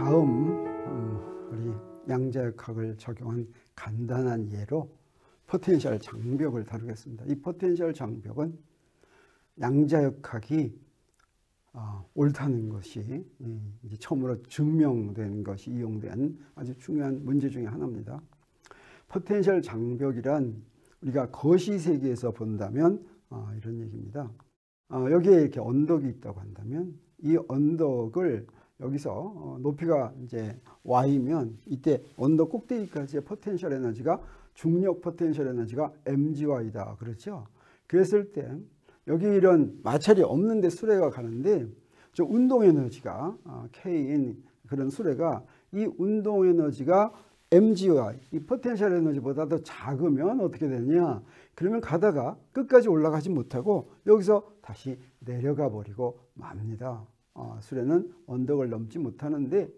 다음 우리 양자역학을 적용한 간단한 예로 포텐셜 장벽을 다루겠습니다. 이 포텐셜 장벽은 양자역학이 옳다는 것이 이제 처음으로 증명된 것이 이용된 아주 중요한 문제 중에 하나입니다. 포텐셜 장벽이란 우리가 거시 세계에서 본다면 이런 얘기입니다. 여기에 이렇게 언덕이 있다고 한다면 이 언덕을 여기서 높이가 이제 y면 이때 언덕 꼭대기까지의 포텐셜 에너지가 중력 포텐셜 에너지가 mgy다. 그렇죠? 그랬을 때 여기 이런 마찰이 없는데 수레가 가는데 저 운동 에너지가 k인 그런 수레가 이 운동 에너지가 mgy 이 포텐셜 에너지보다 더 작으면 어떻게 되느냐? 그러면 가다가 끝까지 올라가지 못하고 여기서 다시 내려가 버리고 맙니다. 수레는 언덕을 넘지 못하는데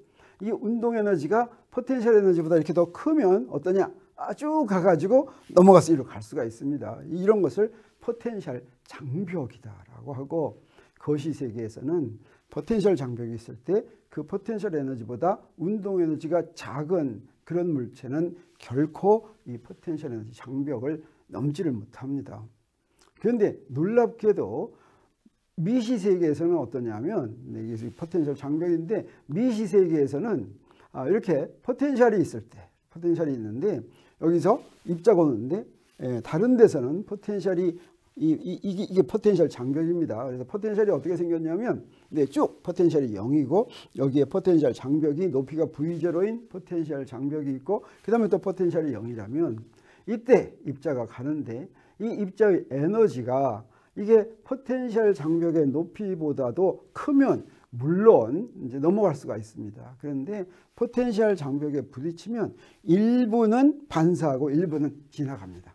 이 운동 에너지가 포텐셜 에너지보다 이렇게 더 크면 어떠냐? 아주 가가지고 넘어가서 이리로 갈 수가 있습니다. 이런 것을 포텐셜 장벽이다라고 하고 거시 세계에서는 포텐셜 장벽이 있을 때 그 포텐셜 에너지보다 운동 에너지가 작은 그런 물체는 결코 이 포텐셜 에너지 장벽을 넘지를 못합니다. 그런데 놀랍게도 미시 세계에서는 어떠냐면 이게 포텐셜 장벽인데 미시 세계에서는 이렇게 포텐셜이 있을 때 포텐셜이 있는데 여기서 입자가 오는데 다른 데서는 포텐셜이 이게 포텐셜 장벽입니다. 그래서 포텐셜이 어떻게 생겼냐면 쭉 포텐셜이 0이고 여기에 포텐셜 장벽이 높이가 V0인 포텐셜 장벽이 있고 그 다음에 또 포텐셜이 0이라면 이때 입자가 가는데 이 입자의 에너지가 이게 포텐셜 장벽의 높이보다도 크면 물론 이제 넘어갈 수가 있습니다. 그런데 포텐셜 장벽에 부딪히면 일부는 반사하고 일부는 지나갑니다.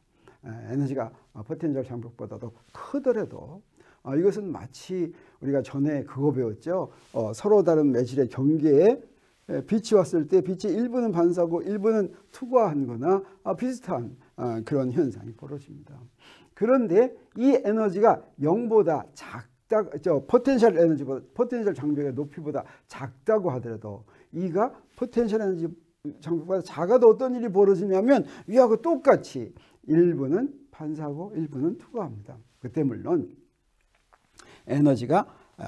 에너지가 포텐셜 장벽보다도 크더라도 이것은 마치 우리가 전에 그거 배웠죠. 서로 다른 매질의 경계에 빛이 왔을 때 빛의 일부는 반사하고 일부는 투과한 거나 비슷한 그런 현상이 벌어집니다. 그런데 이 에너지가 0보다 작다, 포텐셜 에너지보다 포텐셜 장벽의 높이보다 작다고 하더라도 이가 포텐셜 에너지 장벽보다 작아도 어떤 일이 벌어지냐면 위하고 똑같이 일부는 반사하고 일부는 투과합니다. 그때 물론 에너지가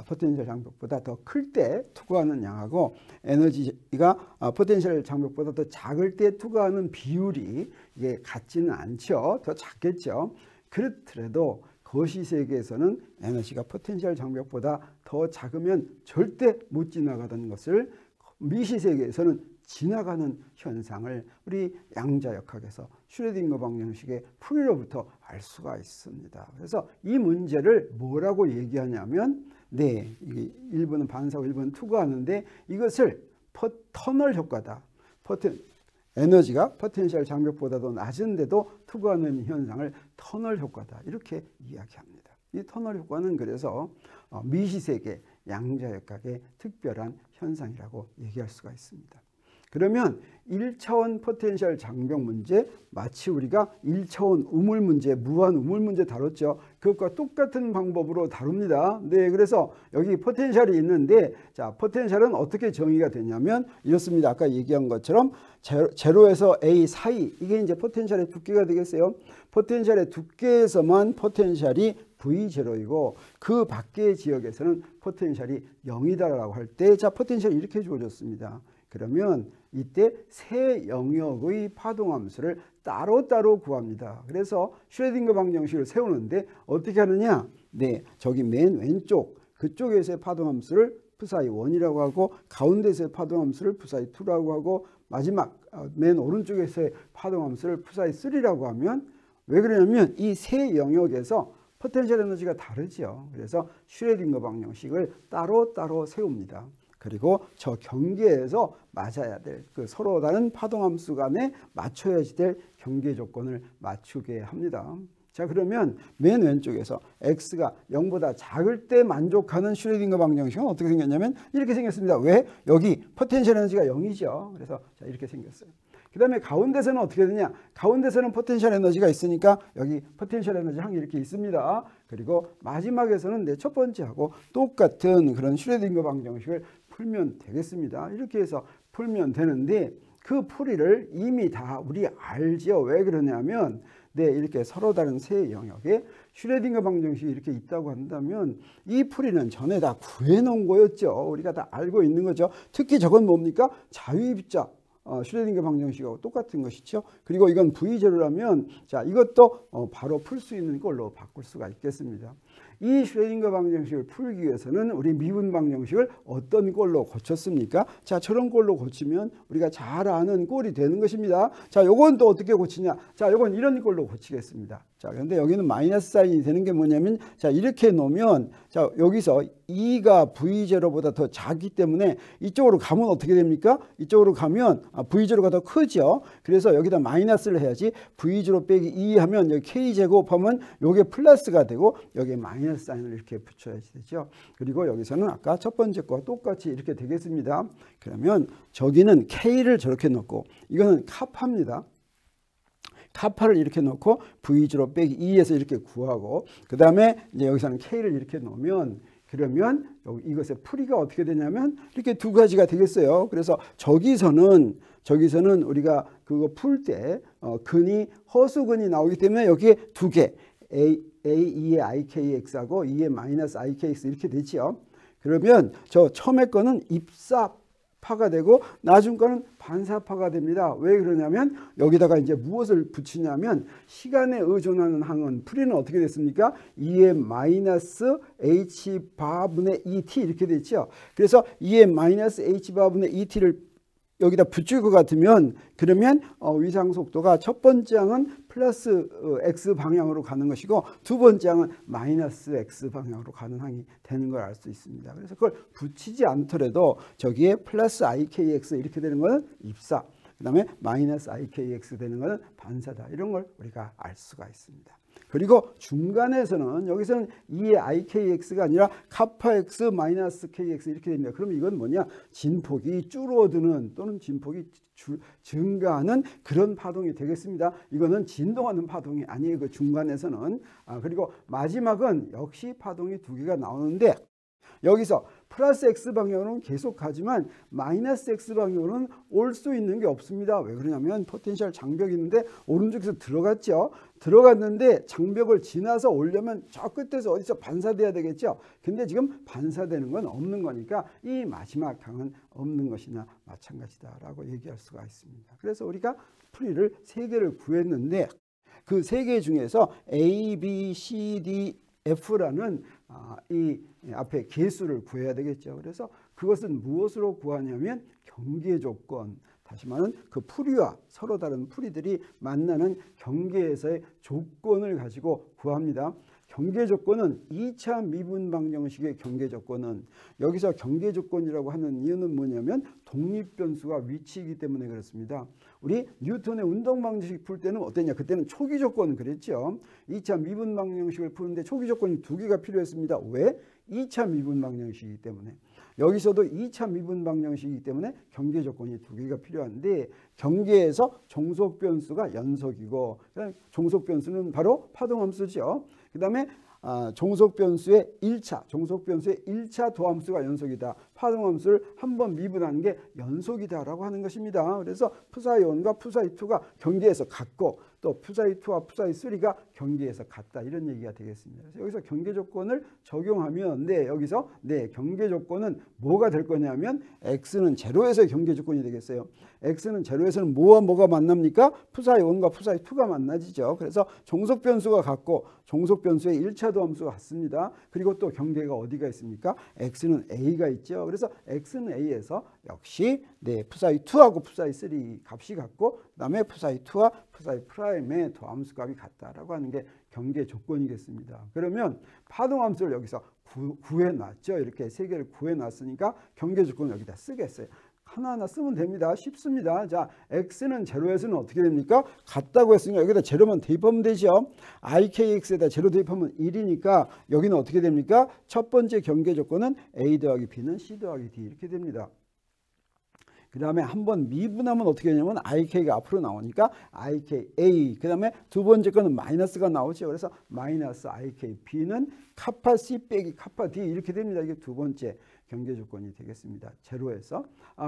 포텐셜 장벽보다 더 클 때 투과하는 양하고 에너지가 포텐셜 장벽보다 더 작을 때 투과하는 비율이 이게 같지는 않죠. 더 작겠죠. 그렇더라도 거시 세계에서는 에너지가 포텐셜 장벽보다 더 작으면 절대 못 지나가던 것을 미시 세계에서는 지나가는 현상을 우리 양자역학에서 슈레딩거 방정식의 풀이로부터 알 수가 있습니다. 그래서 이 문제를 뭐라고 얘기하냐면 이게 일부는 반사하고 일부는 투과하는데 이것을 터널 효과다. 에너지가 포텐셜 장벽보다도 낮은데도 투과하는 현상을 터널 효과다. 이렇게 이야기합니다. 이 터널 효과는 그래서 미시세계 양자역학의 특별한 현상이라고 얘기할 수가 있습니다. 그러면 1차원 포텐셜 장벽 문제 마치 우리가 1차원 우물 문제, 무한 우물 문제 다뤘죠. 그것과 똑같은 방법으로 다룹니다. 그래서 여기 포텐셜이 있는데 자, 포텐셜은 어떻게 정의가 되냐면 이렇습니다. 아까 얘기한 것처럼 제로에서 A 사이 이게 이제 포텐셜의 두께가 되겠어요. 포텐셜의 두께에서만 포텐셜이 V0이고 그 밖의 지역에서는 포텐셜이 0이다라고 할 때 자, 포텐셜이 이렇게 주어졌습니다. 그러면 이때 세 영역의 파동함수를 따로따로 구합니다. 그래서 슈레딩거 방정식을 세우는데 어떻게 하느냐? 저기 맨 왼쪽 그쪽에서의 파동함수를 푸사이 1이라고 하고 가운데서의 파동함수를 푸사이 2라고 하고 마지막 맨 오른쪽에서의 파동함수를 푸사이 3라고 하면 왜 그러냐면 이 세 영역에서 포텐셜 에너지가 다르죠. 그래서 슈레딩거 방정식을 따로따로 세웁니다. 그리고 저 경계에서 맞아야 될 그 서로 다른 파동함수 간에 맞춰야지 될 경계 조건을 맞추게 합니다. 자, 그러면 맨 왼쪽에서 x가 0보다 작을 때 만족하는 슈레딩거 방정식은 어떻게 생겼냐면 이렇게 생겼습니다. 왜? 여기 포텐셜 에너지가 0이죠. 그래서 자, 이렇게 생겼어요. 그 다음에 가운데서는 어떻게 되냐? 가운데서는 포텐셜 에너지가 있으니까 여기 포텐셜 에너지 항이 이렇게 있습니다. 그리고 마지막에서는 첫 번째하고 똑같은 그런 슈레딩거 방정식을 풀면 되겠습니다. 이렇게 해서 풀면 되는데 그 풀이를 이미 다 우리 알죠. 왜 그러냐면 네, 이렇게 서로 다른 세 영역에 슈레딩거 방정식이 이렇게 있다고 한다면 이 풀이는 전에 다 구해놓은 거였죠. 우리가 다 알고 있는 거죠. 특히 저건 뭡니까? 자유입자. 슈레딩거 방정식하고 똑같은 것이죠. 그리고 이건 V0라면 자, 이것도 바로 풀 수 있는 걸로 바꿀 수가 있겠습니다. 이 슈레딩거 방정식을 풀기 위해서는 우리 미분 방정식을 어떤 꼴로 고쳤습니까? 자, 저런 꼴로 고치면 우리가 잘 아는 꼴이 되는 것입니다. 자, 요건 또 어떻게 고치냐? 자, 요건 이런 꼴로 고치겠습니다. 자, 그런데 여기는 마이너스 사인이 되는 게 뭐냐면 자, 이렇게 놓으면 자, 여기서 2가 V0보다 더 작기 때문에 이쪽으로 가면 어떻게 됩니까? 이쪽으로 가면 V0가 더 크죠. 그래서 여기다 마이너스를 해야지 V0 빼기 2 하면 여기 K제곱하면 요게 플러스가 되고 여기에 마이너스 사인을 이렇게 붙여야지 되죠. 그리고 여기서는 아까 첫 번째 거와 똑같이 이렇게 되겠습니다. 그러면 저기는 K를 저렇게 넣고 이거는 카파입니다. 카파를 이렇게 넣고 V0 빼기 2에서 이렇게 구하고 그 다음에 이제 여기서는 K를 이렇게 넣으면 그러면 이것의 풀이가 어떻게 되냐면 이렇게 두 가지가 되겠어요. 그래서 저기서는 우리가 그거 풀 때 근이 허수근이 나오기 때문에 여기에 두 개 A2의 IKX하고 2의 마이너스 IKX 이렇게 되죠. 그러면 저 처음에 거는 입사파가 되고 나중 거는 반사파가 됩니다. 왜 그러냐면 여기다가 이제 무엇을 붙이냐면 시간에 의존하는 항은 풀이는 어떻게 됐습니까? 2의 마이너스 h바분의 2t 이렇게 됐죠. 그래서 2의 마이너스 h바분의 2t를 여기다 붙일 것 같으면 그러면 위상 속도가 첫 번째 항은 플러스 x 방향으로 가는 것이고 두 번째 항은 마이너스 x 방향으로 가는 항이 되는 걸 알 수 있습니다. 그래서 그걸 붙이지 않더라도 저기에 플러스 ikx 이렇게 되는 것은 입사, 그 다음에 마이너스 ikx 되는 것은 반사다. 이런 걸 우리가 알 수가 있습니다. 그리고 중간에서는 여기서는 2의 ikx가 아니라 카파 x 마이너스 kx 이렇게 됩니다. 그러면 이건 뭐냐? 진폭이 줄어드는 또는 진폭이 증가하는 그런 파동이 되겠습니다. 이거는 진동하는 파동이 아니에요. 그 중간에서는. 그리고 마지막은 역시 파동이 두 개가 나오는데 여기서 플러스 x 방향으로는 계속 가지만 마이너스 x 방향으로는 올 수 있는 게 없습니다. 왜 그러냐면 포텐셜 장벽이 있는데 오른쪽에서 들어갔죠. 들어갔는데 장벽을 지나서 오려면 저 끝에서 어디서 반사돼야 되겠죠. 근데 지금 반사되는 건 없는 거니까 이 마지막 항은 없는 것이나 마찬가지다라고 얘기할 수가 있습니다. 그래서 우리가 풀이를 3개를 구했는데 그 3개 중에서 A, B, C, D, F라는 이 앞에 개수를 구해야 되겠죠. 그래서 그것은 무엇으로 구하냐면 경계 조건, 다시 말하면 그 풀이와 서로 다른 풀이들이 만나는 경계에서의 조건을 가지고 구합니다. 경계 조건은 2차 미분 방정식의 경계 조건은 여기서 경계 조건이라고 하는 이유는 뭐냐면 독립변수가 위치이기 때문에 그렇습니다. 우리 뉴턴의 운동 방정식 풀 때는 어땠냐? 그때는 초기 조건 그랬죠. 2차 미분 방정식을 푸는데 초기 조건이 2개가 필요했습니다. 왜? 2차 미분 방정식이기 때문에. 여기서도 2차 미분 방정식이기 때문에 경계 조건이 2개가 필요한데 경계에서 종속 변수가 연속이고 종속 변수는 바로 파동함수죠. 그 다음에 종속 변수의 1차 도함수가 연속이다. 파동함수를 한번 미분하는 게 연속이다라고 하는 것입니다. 그래서 푸사이 1과 푸사이 2가 경계에서 같고 또 푸사이 2와 푸사이 3가 경계에서 같다. 이런 얘기가 되겠습니다. 그래서 여기서 경계 조건을 적용하면 여기서 경계 조건은 뭐가 될 거냐면 x는 제로에서의 경계 조건이 되겠어요. x는 제로에서는 뭐와 뭐가 만납니까? 푸사이 1과 푸사이 2가 만나지죠. 그래서 종속 변수가 같고 종속 변수의 1차 도함수가 같습니다. 그리고 또 경계가 어디가 있습니까? x는 a가 있죠. 그래서 x는 a에서 역시 푸사이 2하고 푸사이 3 값이 같고 그다음에 푸사이 2와 푸사이 프라임의 도함수 값이 같다라고 하는 게 경계 조건이겠습니다. 그러면 파동함수를 여기서 구해놨죠. 이렇게 3개를 구해놨으니까 경계 조건을 여기다 쓰겠어요. 하나하나 쓰면 됩니다. 쉽습니다. 자, x는 제로에서는 어떻게 됩니까? 같다고 했으니까 여기다 제로만 대입하면 되죠. ikx에다 제로 대입하면 1이니까 여기는 어떻게 됩니까? 첫 번째 경계 조건은 a 더하기 b는 c 더하기 d 이렇게 됩니다. 그 다음에 한번 미분하면 어떻게 되냐면 ik가 앞으로 나오니까 ika 그 다음에 두 번째 거는 마이너스가 나오죠. 그래서 마이너스 ik b는 카파 c 빼기 카파 d 이렇게 됩니다. 이게 두 번째. 경계 조건이 되겠습니다. 제로에서.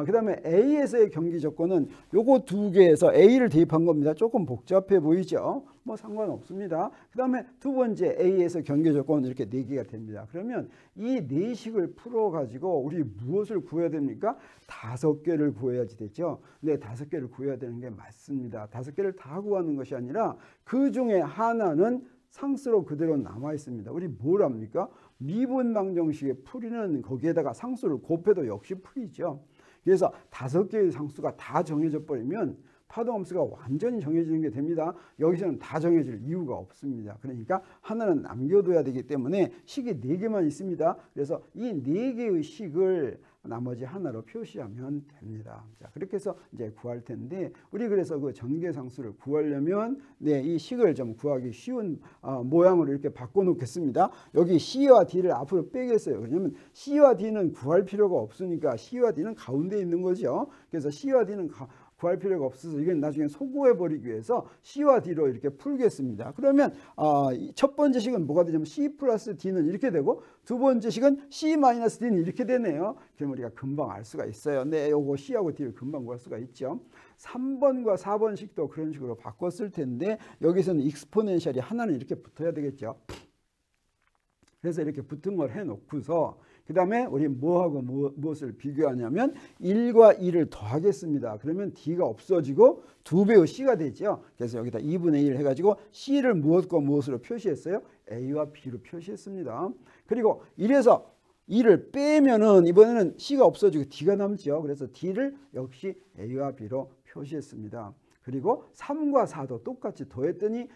그 다음에 A에서의 경계 조건은 요거 두 개에서 A를 대입한 겁니다. 조금 복잡해 보이죠? 뭐 상관없습니다. 그 다음에 두 번째 A에서 경계 조건은 이렇게 4개가 됩니다. 그러면 이 4식을 풀어가지고 우리 무엇을 구해야 됩니까? 5개를 구해야지 되죠. 네, 5개를 구해야 되는 게 맞습니다. 5개를 다 구하는 것이 아니라 그 중에 하나는 상수로 그대로 남아 있습니다. 우리 뭘 합니까? 미분 방정식의 풀이는 거기에다가 상수를 곱해도 역시 풀이죠. 그래서 5개의 상수가 다 정해져 버리면 파동함수가 완전히 정해지는 게 됩니다. 여기서는 다 정해질 이유가 없습니다. 그러니까 하나는 남겨둬야 되기 때문에 식이 4개만 있습니다. 그래서 이 4개의 식을 나머지 하나로 표시하면 됩니다. 자, 그렇게 해서 이제 구할 텐데, 우리 그래서 그 전개상수를 구하려면 네, 이 식을 좀 구하기 쉬운 모양으로 이렇게 바꿔 놓겠습니다. 여기 C와 D를 앞으로 빼겠어요. 왜냐면 C와 D는 구할 필요가 없으니까 C와 D는 가운데 있는 거죠. 그래서 C와 D는 구할 필요가 없어서 이건 나중에 소구해 버리기 위해서 C와 D로 이렇게 풀겠습니다. 그러면 첫 번째 식은 뭐가 되냐면 C 플러스 D는 이렇게 되고, 두 번째 식은 C 마이너스 D는 이렇게 되네요. 그럼 우리가 금방 알 수가 있어요. 네, 요거 C하고 D를 금방 구할 수가 있죠. 3번과 4번식도 그런 식으로 바꿨을 텐데, 여기서는 익스포넨셜이 하나는 이렇게 붙어야 되겠죠. 그래서 이렇게 붙은 걸 해놓고서 그 다음에 우리 뭐하고 무엇을 비교하냐면 1과 2를 더하겠습니다. 그러면 D가 없어지고 2배의 C가 되죠. 그래서 여기다 2분의 1 해가지고 C를 무엇과 무엇으로 표시했어요? A와 B로 표시했습니다. 그리고 이래서 2를 빼면은 이번에는 C가 없어지고 D가 남죠. 그래서 D를 역시 A와 B로 표시했습니다. 그리고 3과 4도 똑같이 더했더니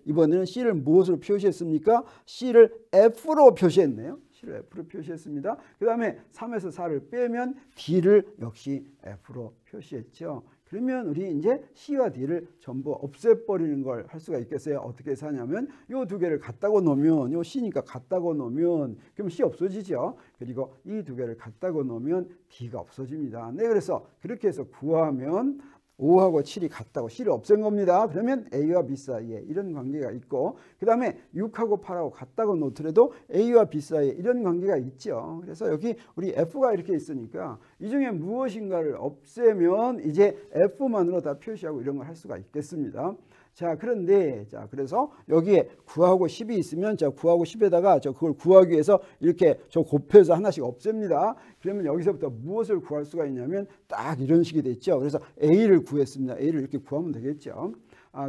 이번에는 C를 무엇으로 표시했습니까? C를 F로 표시했네요. C를 F로 표시했습니다. 그 다음에 3에서 4를 빼면 D를 역시 F로 표시했죠. 그러면 우리 이제 C와 D를 전부 없애버리는 걸 할 수가 있겠어요. 어떻게 해서 하냐면 요 두 개를 갖다고 놓으면, 요 C니까 갖다고 놓으면 그럼 C 없어지죠. 그리고 이 두 개를 갖다고 놓으면 D가 없어집니다. 네, 그래서 그렇게 해서 구하면 5하고 7이 같다고 C를 없앤 겁니다. 그러면 A와 B 사이에 이런 관계가 있고, 그 다음에 6하고 8하고 같다고 놓더라도 A와 B 사이에 이런 관계가 있죠. 그래서 여기 우리 F가 이렇게 있으니까 이 중에 무엇인가를 없애면 이제 F만으로 다 표시하고 이런 걸 할 수가 있겠습니다. 자, 그런데 그래서 여기에 9하고 10이 있으면 9하고 10에다가 그걸 구하기 위해서 이렇게 곱해서 하나씩 없앱니다. 그러면 여기서부터 무엇을 구할 수가 있냐면 딱 이런 식이 됐죠. 그래서 A를 구했습니다. A를 이렇게 구하면 되겠죠.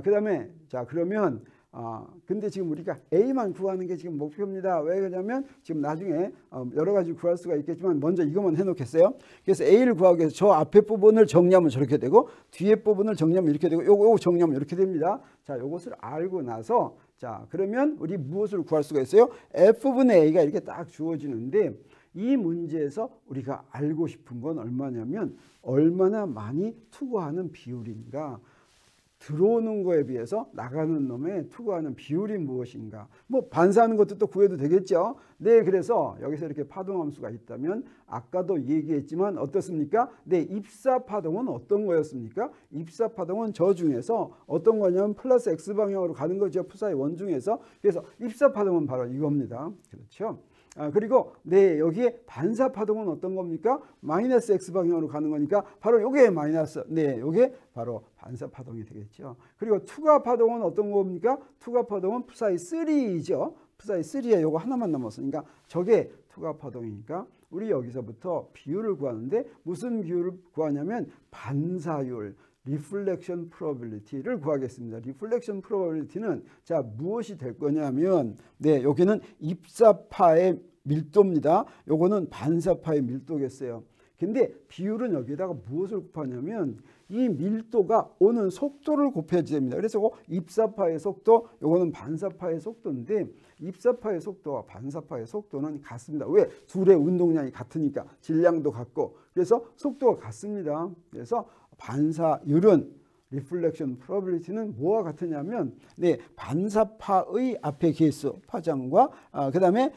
그다음에 그러면 근데 지금 우리가 A만 구하는 게 지금 목표입니다. 왜 그러냐면 지금 나중에 여러 가지 구할 수가 있겠지만 먼저 이것만 해놓겠어요. 그래서 A를 구하기 위해서 저 앞에 부분을 정리하면 저렇게 되고, 뒤에 부분을 정리하면 이렇게 되고, 요거 정리하면 이렇게 됩니다. 자, 요것을 알고 나서 그러면 우리 무엇을 구할 수가 있어요? F분의 A가 이렇게 딱 주어지는데, 이 문제에서 우리가 알고 싶은 건 얼마냐면 얼마나 많이 투과하는 비율인가, 들어오는 거에 비해서 나가는 놈에 투과하는 비율이 무엇인가, 뭐 반사하는 것도 또 구해도 되겠죠. 네, 그래서 여기서 이렇게 파동함수가 있다면 아까도 얘기했지만 어떻습니까? 네, 입사파동은 어떤 거였습니까? 입사파동은 저 중에서 어떤 거냐면 플러스 X방향으로 가는 거죠. 푸사의 원중에서. 그래서 입사파동은 바로 이겁니다. 그렇죠. 그리고 네, 여기에 반사파동은 어떤 겁니까? 마이너스 X방향으로 가는 거니까 바로 요게 마이너스, 네, 요게 바로 반사파동이 되겠죠. 그리고 투과파동은 어떤 겁니까? 투과파동은 푸사의 3이죠. 푸사의 3에 요거 하나만 남았으니까 저게 투과파동이니까 우리 여기서부터 비율을 구하는데 무슨 비율을 구하냐면 반사율, 리플렉션 프로버빌리티를 구하겠습니다. 리플렉션 프로버빌리티는 무엇이 될 거냐면 네, 여기는 입사파의 밀도입니다. 요거는 반사파의 밀도겠어요. 근데 비율은 여기다가 무엇을 곱하냐면 이 밀도가 오는 속도를 곱해야 됩니다. 그래서 입사파의 속도, 요거는 반사파의 속도인데 입사파의 속도와 반사파의 속도는 같습니다. 왜? 둘의 운동량이 같으니까, 질량도 같고, 그래서 속도가 같습니다. 그래서 반사율은 리플렉션 프로버빌리티는 뭐와 같으냐면 네, 반사파의 앞에 개수 파장과 그다음에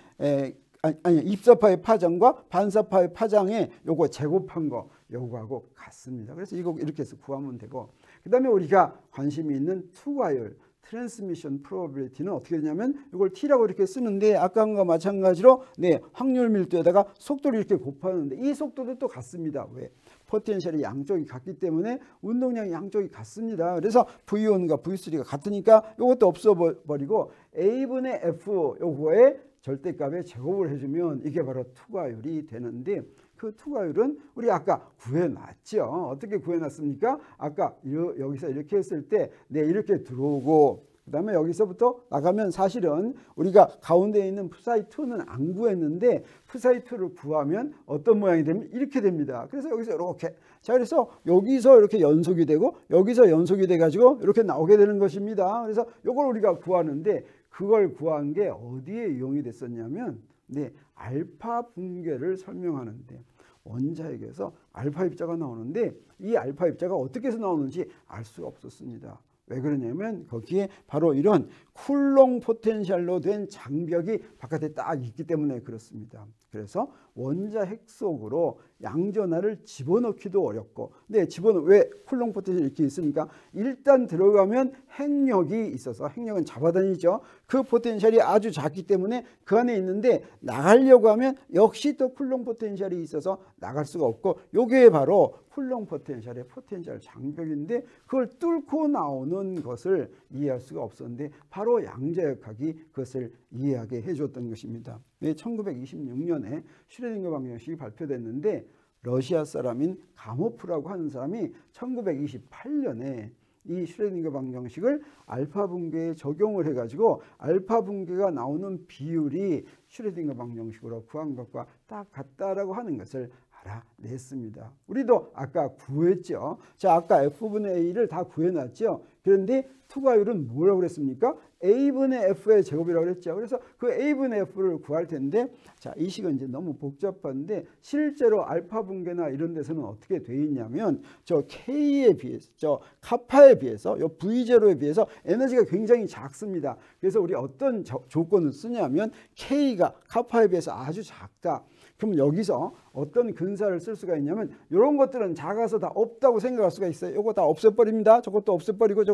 입사파의 파장과 반사파의 파장에 요거 제곱한 거 요거하고 같습니다. 그래서 이거 이렇게 해서 구하면 되고, 그다음에 우리가 관심이 있는 투과율, 트랜스미션 프로버빌리티는 어떻게 되냐면 이걸 t라고 이렇게 쓰는데 아까와 마찬가지로 네, 확률 밀도에다가 속도를 이렇게 곱하는데 이 속도도 또 같습니다. 왜? 포텐셜이 양쪽이 같기 때문에 운동량이 양쪽이 같습니다. 그래서 V1과 V3가 같으니까 이것도 없어버리고 A분의 F 요거에 절대값에 제곱을 해주면 이게 바로 투과율이 되는데 그 투과율은 우리 아까 구해놨죠. 어떻게 구해놨습니까? 아까 여기서 이렇게 했을 때 네, 이렇게 들어오고 그 다음에 여기서부터 나가면 사실은 우리가 가운데 있는 psi2는 안 구했는데 psi2를 구하면 어떤 모양이 되면 이렇게 됩니다. 그래서 여기서 이렇게 자 그래서 여기서 이렇게 연속이 되고 여기서 연속이 돼 가지고 이렇게 나오게 되는 것입니다. 그래서 이걸 우리가 구하는데 그걸 구한 게 어디에 이용이 됐었냐면 네, 알파 붕괴를 설명하는데 원자핵에서 알파 입자가 나오는데 이 알파 입자가 어떻게 해서 나오는지 알 수가 없었습니다. 왜 그러냐면 거기에 바로 이런 쿨롱 포텐셜로 된 장벽이 바깥에 딱 있기 때문에 그렇습니다. 그래서 원자핵 속으로 양전하를 집어넣기도 어렵고 근데 왜 쿨롱 포텐셜이 이렇게 있습니까? 일단 들어가면 핵력이 있어서 핵력은 잡아다니죠. 그 포텐셜이 아주 작기 때문에 그 안에 있는데 나가려고 하면 역시 또 쿨롱 포텐셜이 있어서 나갈 수가 없고 요게 바로 쿨롱 포텐셜의 포텐셜 장벽인데 그걸 뚫고 나오는 것을 이해할 수가 없었는데 바로 양자역학이 그것을 이해하게 해줬던 것입니다. 1926년에 슈레딩거 방정식이 발표됐는데 러시아 사람인 가모프라고 하는 사람이 1928년에 이 슈레딩거 방정식을 알파 붕괴에 적용을 해가지고 알파 붕괴가 나오는 비율이 슈레딩거 방정식으로 구한 것과 딱 같다라고 하는 것을 알아냈습니다. 우리도 아까 구했죠. 자, 아까 F분의 A를 다 구해놨죠. 그런데 투과율은 뭐라고 그랬습니까? A분의 F의 제곱이라고 그랬죠. 그래서 그 A분의 F를 구할 텐데 자, 이 식은 이제 너무 복잡한데 실제로 알파 붕괴나 이런 데서는 어떻게 돼 있냐면 저 K에 비해서 저 카파에 비해서 요 V0에 비해서 에너지가 굉장히 작습니다. 그래서 우리 어떤 조건을 쓰냐면 K가 카파에 비해서 아주 작다. 그럼 여기서 어떤 근사를 쓸 수가 있냐면 이런 것들은 작아서 다 없다고 생각할 수가 있어요. 이거 다 없애버립니다. 저것도 없애버리고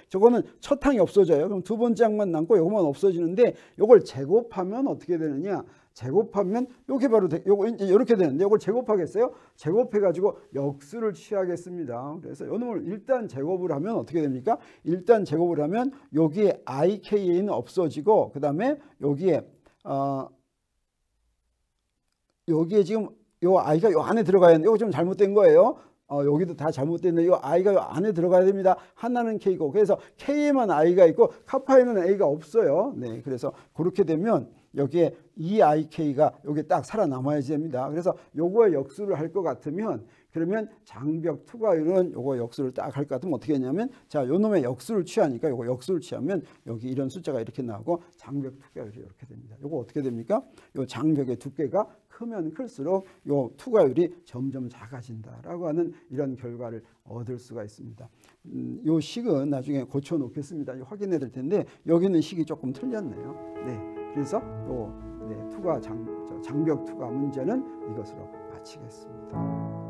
저거는 첫 항이 없어져요. 그럼 두 번째 항만 남고 요것만 없어지는데 요걸 제곱하면 어떻게 되느냐? 제곱하면 요게 바로 요거 이제 이렇게 되는데 요걸 제곱하겠어요? 제곱해 가지고 역수를 취하겠습니다. 그래서 요 놈을 일단 제곱을 하면 어떻게 됩니까? 일단 제곱을 하면 여기에 IKA는 없어지고 그다음에 여기에 여기에 지금 요 i가 요 안에 들어가야 되는데 이거 좀 잘못된 거예요. 여기도 다 잘못됐는데 이 i가 요 안에 들어가야 됩니다. 하나는 k고 그래서 k에만 i가 있고 카파에는 a가 없어요. 네, 그래서 그렇게 되면 여기에 이 ik가 여기 딱 살아남아야 됩니다. 그래서 요거에 역수를 할 것 같으면 그러면 장벽 투과율은 요거 역수를 딱 할 것 같으면 어떻게 했냐면 자, 요 놈의 역수를 취하니까 요거 역수를 취하면 여기 이런 숫자가 이렇게 나오고 장벽 투과율이 이렇게 됩니다. 요거 어떻게 됩니까? 요 장벽의 두께가 크면 클수록 요 투과율이 점점 작아진다라고 하는 이런 결과를 얻을 수가 있습니다. 요 식은 나중에 고쳐 놓겠습니다. 확인해 드릴 텐데 여기는 식이 조금 틀렸네요. 네, 그래서 요 장벽 투과 문제는 이것으로 마치겠습니다.